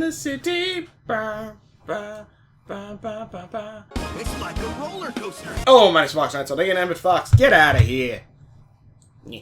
the city. Ba, ba, ba, ba, ba, ba. It's like a roller coaster. Oh, my Fox Night, so they get ABIT Fox. Get out of here. Yeah.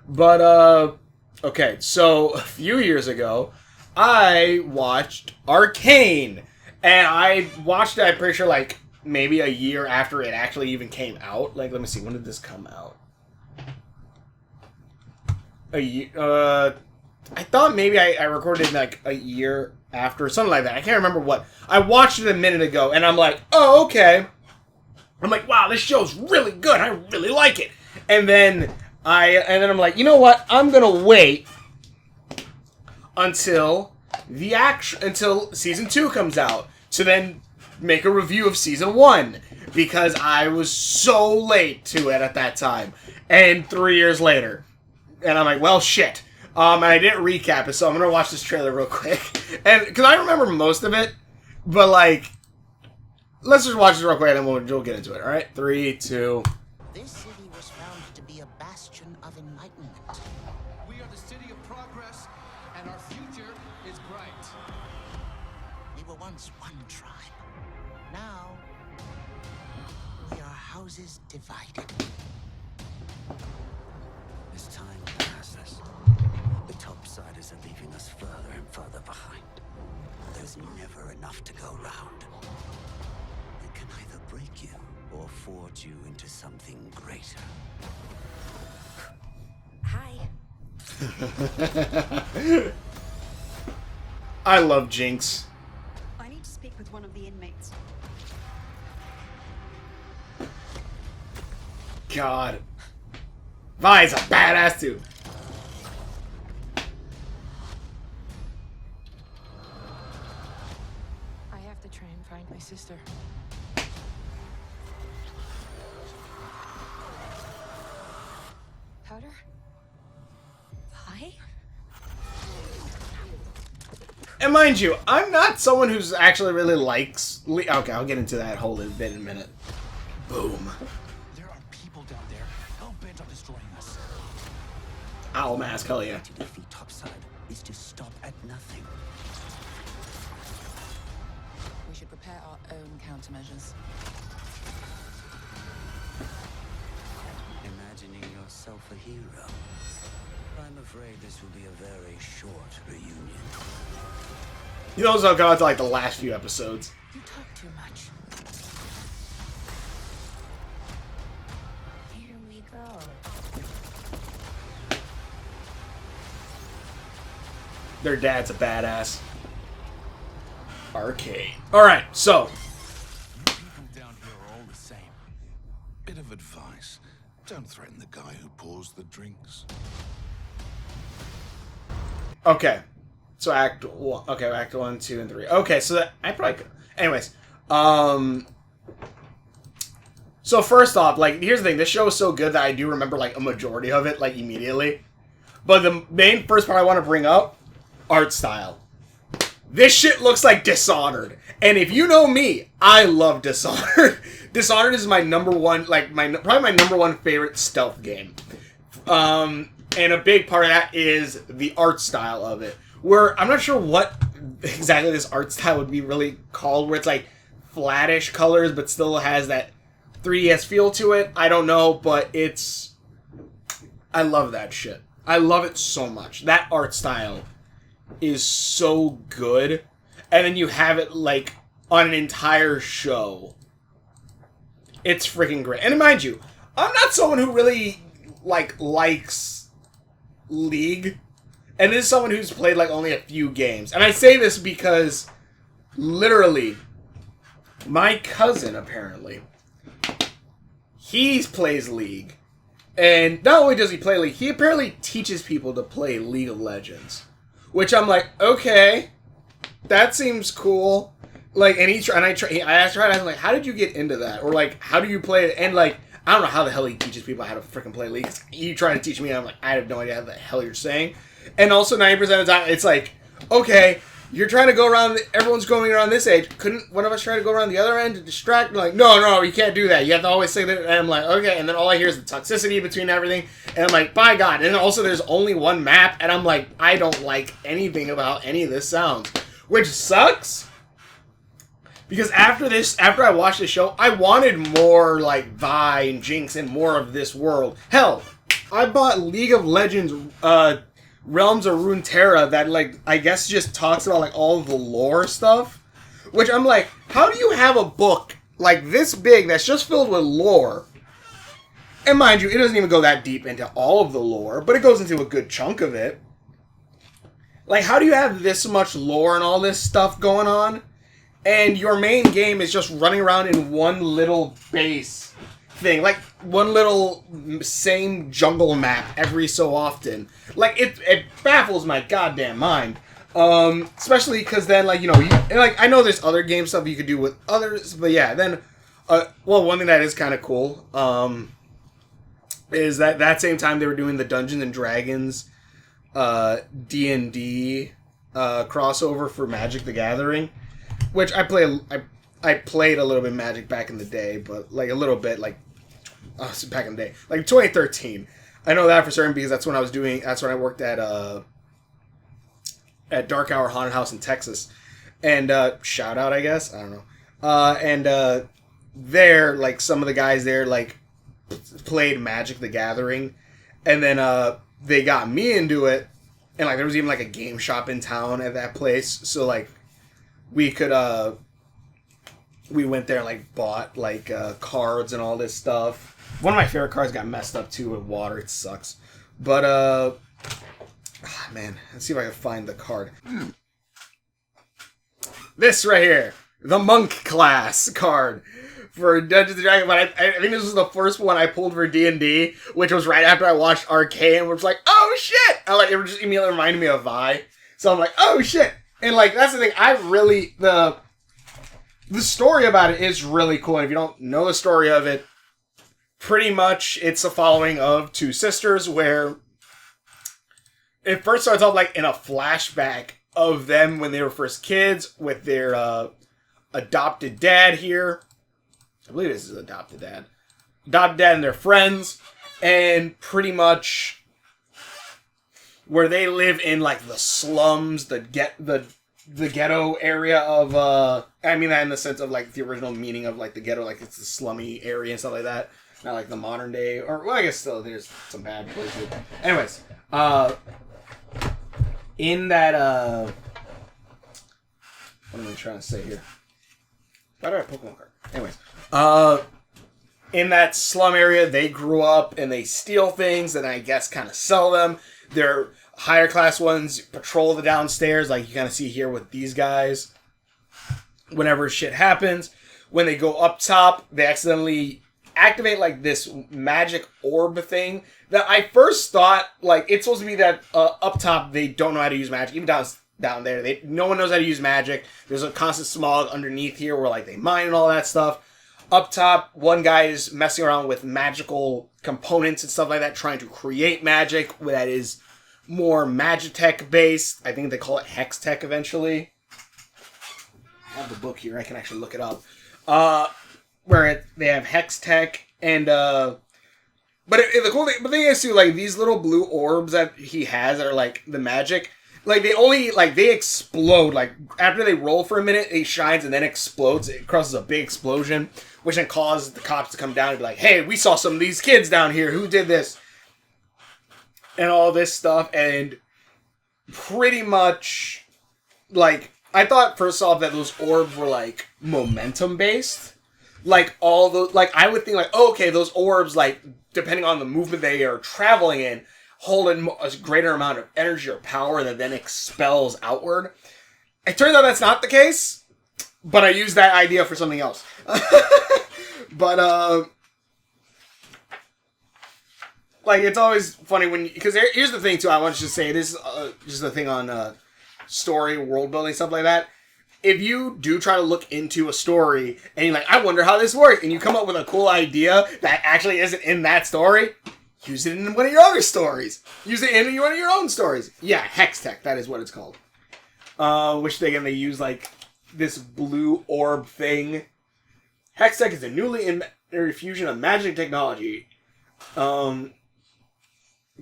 But, okay, so a few years ago, I watched Arcane. And I watched it, I'm pretty sure, like, maybe a year after it actually even came out. Like, let me see, when did this come out? I thought maybe I recorded it, like, a year after, something like that. I can't remember what. I watched it a minute ago, and I'm like, oh, okay. I'm like, wow, this show's really good. I really like it. And then I'm like, you know what? I'm gonna wait until until season 2 comes out to then make a review of season 1 because I was so late to it at that time. And 3 years later, and I'm like, well, shit. And I didn't recap it, so I'm gonna watch this trailer real quick. And because I remember most of it, but like, let's just watch this real quick and then we'll get into it. All right, 3, 2. This city was founded to be a bastion of enlightenment. We are the city of progress, and our future is bright. We were once one tribe. Now, we are houses divided. As time passes, the topsiders are leaving us further and further behind. There's never enough to go round. It can either break you or forge you into something greater. Hi. I love Jinx. I need to speak with one of the inmates. God. Vi's a badass too. I have to try and find my sister. Powder? Hi? And mind you, I'm not someone who's actually really likes... Okay, I'll get into that whole bit in a minute. Boom. There are people down there hell-bent on destroying us. Owl mask, hell yeah. To defeat topside is to stop at nothing. We should prepare our own countermeasures. Imagining yourself a hero. I'm afraid this will be a very short reunion. You know, I'll go out to like the last few episodes. You talk too much. Here we go. Their dad's a badass. Arcane. Alright, so. People down here are all the same. Bit of advice. Don't threaten the guy who pours the drinks. Okay. So Act 1. Okay, Act 1, 2, and 3. Okay, so that... I probably could... Anyways. So first off, like, here's the thing. This show is so good that I do remember, like, a majority of it, like, immediately. But the main first part I want to bring up, art style. This shit looks like Dishonored. And if you know me, I love Dishonored. Dishonored is my number one, like, probably my number one favorite stealth game. And a big part of that is the art style of it. Where, I'm not sure what exactly this art style would be really called, where it's like flattish colors, but still has that 3DS feel to it. I don't know, but it's... I love that shit. I love it so much. That art style is so good. And then you have it, like, on an entire show. It's freaking great. And mind you, I'm not someone who really, like, likes League. And this is someone who's played, like, only a few games. And I say this because, literally, my cousin, apparently, he plays League. And not only does he play League, he apparently teaches people to play League of Legends. Which I'm like, okay, that seems cool. Like, and I asked her, I'm like, how did you get into that? Or, like, how do you play it? And, like, I don't know how the hell he teaches people how to freaking play League. You trying to teach me, and I'm like, I have no idea how the hell you're saying. And also, 90% of the time, it's like, okay, you're trying to go around, everyone's going around this age. Couldn't one of us try to go around the other end to distract? Like, no, you can't do that. You have to always say that. And I'm like, okay. And then all I hear is the toxicity between everything. And I'm like, by God. And then also there's only one map. And I'm like, I don't like anything about how any of this sounds. which sucks. Because after I watched the show, I wanted more like Vi and Jinx and more of this world. Hell, I bought League of Legends Realms of Runeterra that like I guess just talks about like all of the lore stuff. Which I'm like, how do you have a book like this big that's just filled with lore? And mind you, it doesn't even go that deep into all of the lore, but it goes into a good chunk of it. Like, how do you have this much lore and all this stuff going on? And your main game is just running around in one little base thing. Like, one little same jungle map every so often. Like, it baffles my goddamn mind. Especially because then, like, you know, I know there's other game stuff you could do with others, but yeah, then, well, one thing that is kind of cool, is that same time they were doing the Dungeons and Dragons, D&D, crossover for Magic the Gathering. Which I played a little bit of Magic back in the day, but like a little bit, like back in the day, like 2013. I know that for certain because that's when I worked at Dark Hour Haunted House in Texas, and shout out, I guess, I don't know, and there, like some of the guys there like played Magic the Gathering, and then they got me into it, and like there was even like a game shop in town at that place, so like. We went there and, like, bought, like, cards and all this stuff. One of my favorite cards got messed up, too, with water. It sucks. But, man, let's see if I can find the card. This right here. The Monk class card for Dungeons & Dragons. But I think this was the first one I pulled for D&D, which was right after I watched Arcane, which was like, oh, shit! It just immediately reminded me of Vi. So I'm like, oh, shit! And, like, that's the thing, the story about it is really cool. And if you don't know the story of it, pretty much it's a following of two sisters where it first starts off, like, in a flashback of them when they were first kids with their adopted dad here. I believe this is adopted dad. Adopted dad and their friends. And pretty much... where they live in, like, the slums, the ghetto area of, I mean that in the sense of, like, the original meaning of, like, the ghetto, like, it's the slummy area and stuff like that. Not like the modern day, or, well, I guess still there's some bad places. Anyways, in that, what am I trying to say here? Why do I have a Pokemon card? Anyways, in that slum area, they grew up and they steal things and I guess kind of sell them. They're higher class ones patrol the downstairs, like you kind of see here with these guys. Whenever shit happens, when they go up top, they accidentally activate like this magic orb thing that I first thought like it's supposed to be that up top they don't know how to use magic. Even down there, no one knows how to use magic. There's a constant smog underneath here where like they mine and all that stuff. Up top, one guy is messing around with magical components and stuff like that, trying to create magic that is more Magitech based. I think they call it Hextech eventually. I have the book here. I can actually look it up. They have Hextech and but the cool thing is too, like these little blue orbs that he has that are like the magic. Like they explode. Like after they roll for a minute, it shines and then explodes. It causes a big explosion, which then causes the cops to come down and be like, "Hey, we saw some of these kids down here. Who did this?" And all this stuff, and pretty much, like I thought first off that those orbs were like momentum based. Like all those, like I would think like, oh, okay, those orbs, like depending on the movement they are traveling in, hold a greater amount of energy or power that then expels outward. It turns out that's not the case, but I used that idea for something else. But, like, it's always funny when, because here's the thing, too, I want to just say, this is just the thing on story, world building, stuff like that. If you do try to look into a story, and you're like, I wonder how this works, and you come up with a cool idea that actually isn't in that story, use it in one of your other stories. Use it in one of your own stories. Yeah, Hextech, that is what it's called. Which, again, they use, like, this blue orb thing. Hextech is a newly invented fusion of magic technology. Oh,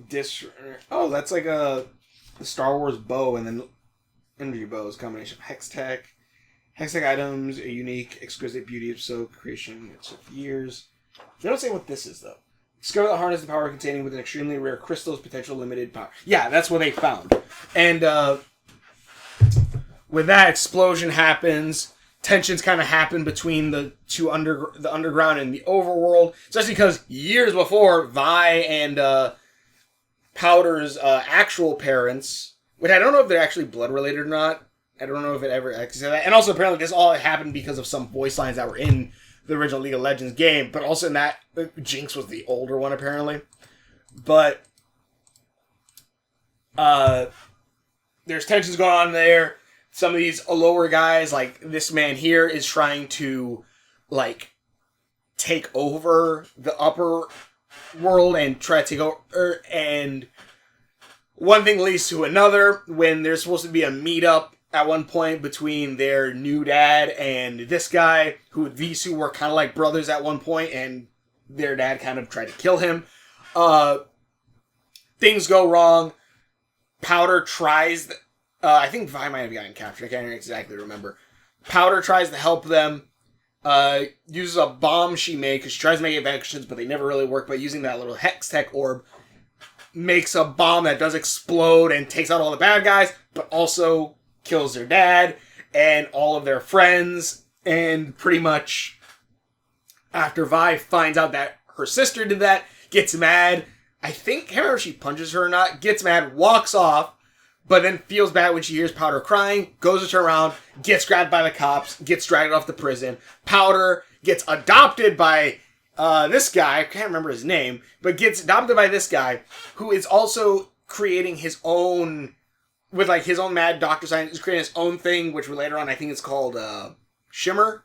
that's like a Star Wars bow, and then Energy bows, combination of hex tech. Hex tech items, a unique, exquisite beauty of so creation. It took years. They don't say what this is, though. Discover the harness the power containing with an extremely rare crystal's potential limited power. Yeah, that's what they found. And with that, explosion happens. Tensions kind of happen between the two the underground and the overworld. Especially because years before, Vi and Powder's actual parents, which I don't know if they're actually blood related or not. I don't know if it ever actually said that. And also, apparently, this all happened because of some voice lines that were in the original League of Legends game. But also in that, Jinx was the older one, apparently. But there's tensions going on there. Some of these lower guys, like this man here, is trying to, like, take over the upper world and try to take over. And one thing leads to another when there's supposed to be a meetup at one point between their new dad and this guy, who these two were kind of like brothers at one point, and their dad kind of tried to kill him. Things go wrong. Powder tries... I think Vi might have gotten captured. I can't exactly remember. Powder tries to help them. Uses a bomb she made, because she tries to make evacuations, but they never really work. But using that little hex tech orb, makes a bomb that does explode and takes out all the bad guys, but also kills their dad and all of their friends. And pretty much after Vi finds out that her sister did that, gets mad. I can't remember if she punches her or not. Gets mad, walks off. But then feels bad when she hears Powder crying, goes to turn around, gets grabbed by the cops, gets dragged off to prison. Powder gets adopted by this guy, I can't remember his name, but gets adopted by this guy, who is also creating his own, with like his own mad doctor science, creating his own thing, which later on I think it's called Shimmer.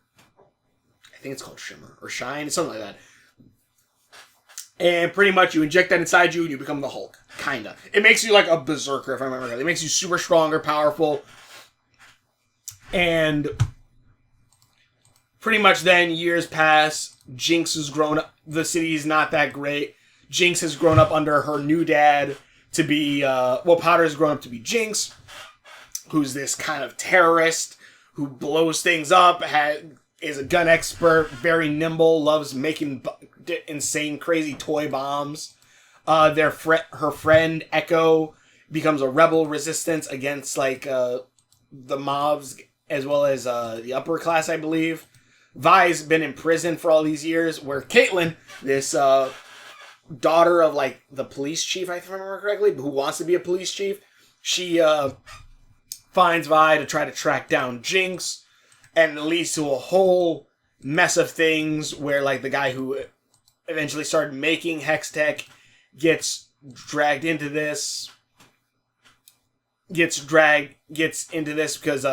I think it's called Shimmer, or Shine, something like that. And pretty much you inject that inside you and you become the Hulk. Kinda. It makes you like a berserker, if I remember correctly. It makes you super stronger, powerful. And pretty much then years pass. Jinx has grown up. The city's not that great. Jinx has grown up under her new dad to be, Powder has grown up to be Jinx, who's this kind of terrorist who blows things up, is a gun expert, very nimble, loves making insane, crazy toy bombs. Her friend Echo becomes a rebel resistance against like the mobs as well as the upper class, I believe. Vi's been in prison for all these years, where Caitlyn, this daughter of like the police chief, if I remember correctly, who wants to be a police chief, she finds Vi to try to track down Jinx, and it leads to a whole mess of things where like the guy who eventually started making Hex Tech gets dragged into this. Gets into this because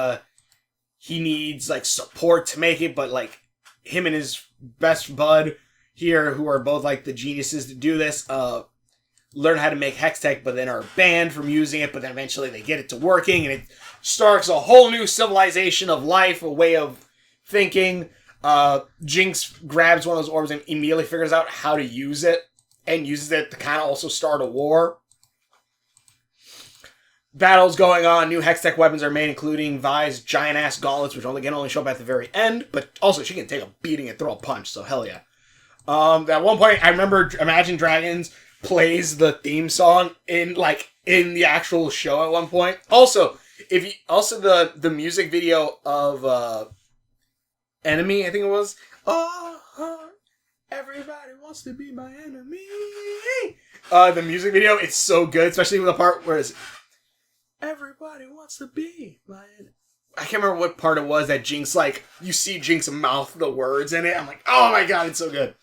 he needs like support to make it, but like him and his best bud here, who are both like the geniuses to do this, learn how to make Hex Tech, but then are banned from using it, but then eventually they get it to working, and it starts a whole new civilization of life, a way of thinking. Jinx grabs one of those orbs and immediately figures out how to use it, and uses it to kind of also start a war. Battles going on, new Hextech weapons are made, including Vi's giant-ass gauntlets, which only show up at the very end, but also she can take a beating and throw a punch, so hell yeah. At one point, I remember Imagine Dragons plays the theme song in the actual show at one point. Also, the music video of Enemy, I think it was. Everybody wants to be my enemy. The music video, it's so good, especially with the part where it's everybody wants to be my enemy. I can't remember what part it was that Jinx, like, you see Jinx mouth the words in it. I'm like, oh my god, it's so good.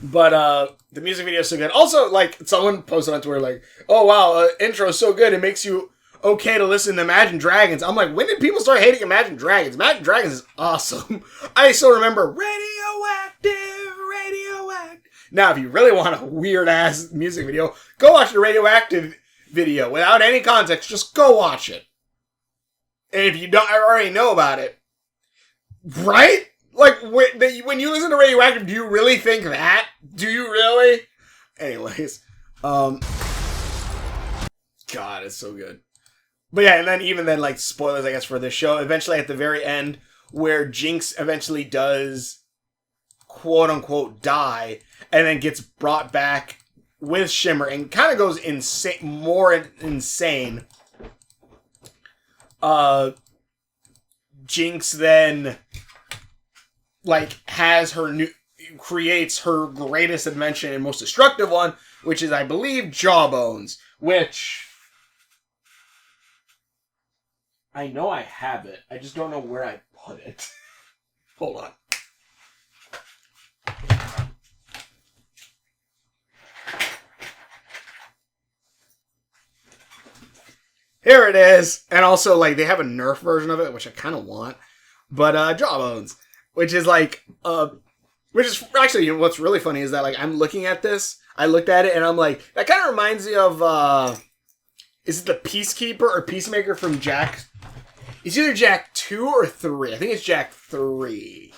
But the music video is so good. Also, like, someone posted on Twitter, like, oh wow, intro is so good, it makes you okay to listen to Imagine Dragons. I'm like, when did people start hating Imagine Dragons? Imagine Dragons is awesome. I still remember radioactive. Now, if you really want a weird-ass music video, go watch the Radioactive video. Without any context, just go watch it. And if you don't already know about it, right? Like, when you listen to Radioactive, do you really think that? Do you really? Anyways, God, it's so good. But yeah, and then even then, like, spoilers, I guess, for this show, eventually at the very end, where Jinx eventually does, quote-unquote, die, and then gets brought back with Shimmer, and kind of goes more insane. Jinx then, like, creates her greatest invention and most destructive one, which is, I believe, Jawbones, which... I know I have it. I just don't know where I put it. Hold on. Here it is. And also, like, they have a Nerf version of it, which I kind of want. But, Jawbones. Which is, like, which is, actually, you know, what's really funny is that, like, I'm looking at this. I looked at it, and I'm like, that kind of reminds me of, is it the Peacekeeper or Peacemaker from Jack... It's either Jack 2 or 3. I think it's Jack 3.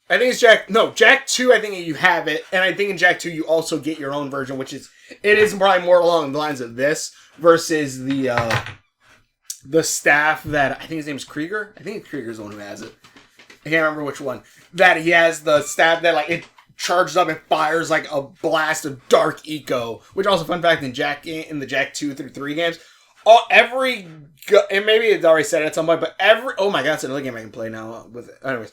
I think it's Jack 2, I think you have it. And I think in Jack 2 you also get your own version, which is, it is probably more along the lines of this versus the staff that, I think his name's Krieger. I think Krieger's the one who has it. I can't remember which one. That he has the staff that, like, it charges up and fires like a blast of dark eco. Which also, fun fact, in the Jack 2 through 3 games, and maybe it's already said it at some point, but oh my god, it's another game I can play now with it. Anyways,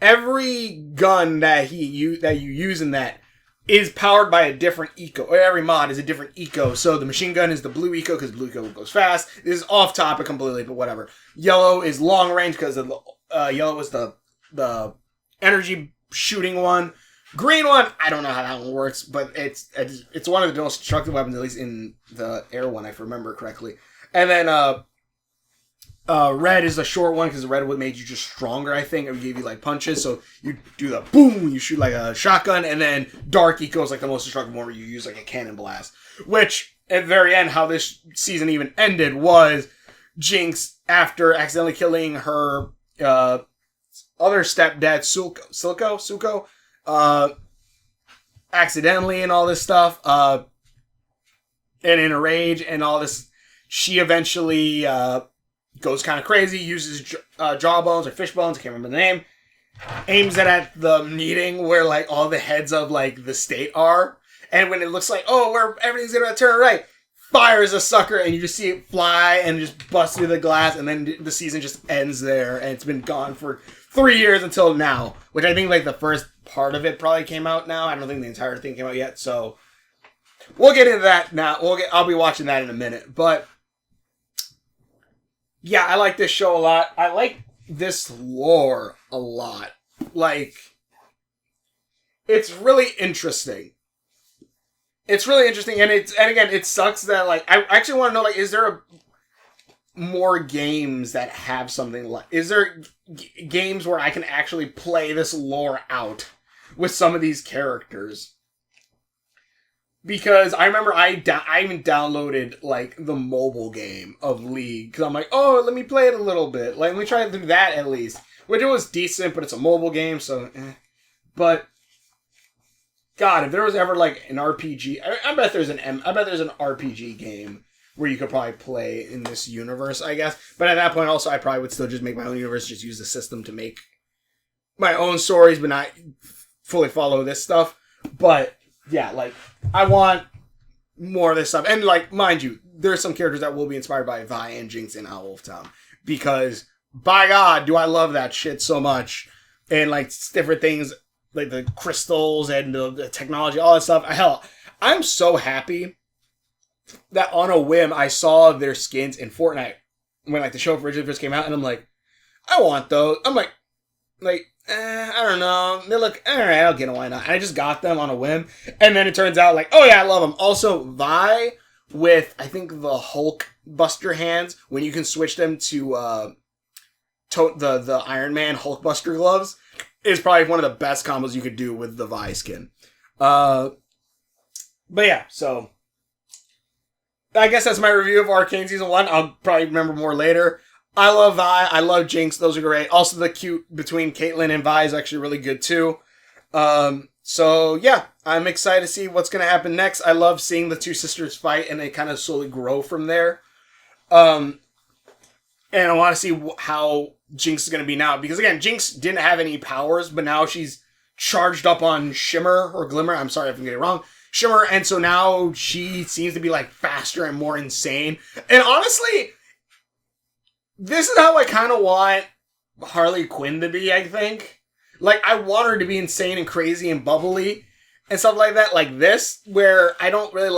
every gun that you use in that is powered by a different eco, or every mod is a different eco. So the machine gun is the blue eco, because blue eco goes fast. This is off topic completely, but whatever. Yellow is long range, because yellow is the energy shooting one. Green one, I don't know how that one works, but it's one of the most destructive weapons, at least in the air one, if I remember correctly. And then red is the short one, because the red would made you just stronger, I think. It would give you, like, punches, so you do the boom, you shoot like a shotgun, and then dark eco is like the most destructive one, where you use like a cannon blast. Which, at the very end, how this season even ended was Jinx, after accidentally killing her other stepdad, Suko, accidentally and all this stuff, and in a rage and all this, she eventually goes kind of crazy, uses Jawbones or Fishbones, I can't remember the name, aims it at the meeting where, like, all the heads of, like, the state are, and when it looks like, where everything's gonna turn right, fires a sucker, and you just see it fly and just bust through the glass, and then the season just ends there, and it's been gone for 3 years until now, which I think, like, the first part of it probably came out now. I don't think the entire thing came out yet, so we'll get into that now. I'll be watching that in a minute, but yeah, I like this show a lot. I like this lore a lot. Like, it's really interesting. It's really interesting, and again, it sucks that, like, I actually want to know, like, is there more games that have something like... Is there games where I can actually play this lore out with some of these characters? Because I remember I even downloaded, like, the mobile game of League. Because I'm like, let me play it a little bit. Like, let me try to do that at least. Which it was decent, but it's a mobile game, so... But... God, if there was ever, like, an RPG... I bet there's an RPG game where you could probably play in this universe, I guess. But at that point, also, I probably would still just make my own universe, just use the system to make my own stories, but not fully follow this stuff. But, yeah, like, I want more of this stuff. And, like, mind you, there's some characters that will be inspired by Vi and Jinx in Owl of Town. Because, by God, do I love that shit so much. And, like, different things, like the crystals and the technology, all that stuff. Hell, I'm so happy that on a whim I saw their skins in Fortnite when, like, the show originally first came out, and I'm like, I want those. I'm like, I don't know. They look, alright, I'll get them, why not? And I just got them on a whim, and then it turns out, like, oh yeah, I love them. Also, Vi with, I think, the Hulk Buster hands, when you can switch them to the Iron Man Hulk Buster gloves, is probably one of the best combos you could do with the Vi skin. But yeah, so I guess that's my review of Arcane Season 1. I'll probably remember more later. I love Vi. I love Jinx. Those are great. Also, the cute between Caitlyn and Vi is actually really good, too. So, yeah. I'm excited to see what's going to happen next. I love seeing the two sisters fight, and they kind of slowly grow from there. And I want to see how Jinx is going to be now. Because again, Jinx didn't have any powers, but now she's charged up on Shimmer or Glimmer. I'm sorry if I'm getting it wrong. Shimmer. And so now she seems to be like faster and more insane. And honestly, this is how I kind of want Harley Quinn to be, I think. Like, I want her to be insane and crazy and bubbly and stuff like that. Like this, where I don't really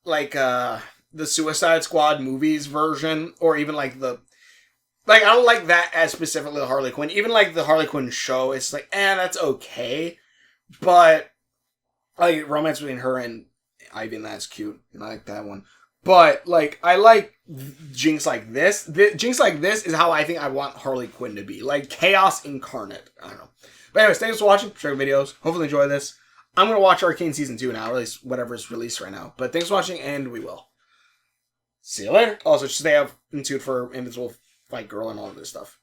like the Suicide Squad movies version, or even like I don't like that as specifically the Harley Quinn. Even like the Harley Quinn show, it's like, that's okay. But like romance between her and Ivy, and that's cute. And I like that one. But like, I like Jinx like this. Jinx like this is how I think I want Harley Quinn to be. Like chaos incarnate. I don't know. But anyways, thanks for watching. Share videos. Hopefully enjoy this. I'm going to watch Arcane Season 2 now, or at least whatever's released right now. But thanks for watching, and we will. See you later. Also, stay up in tuned for Invisible Fight Girl and all of this stuff.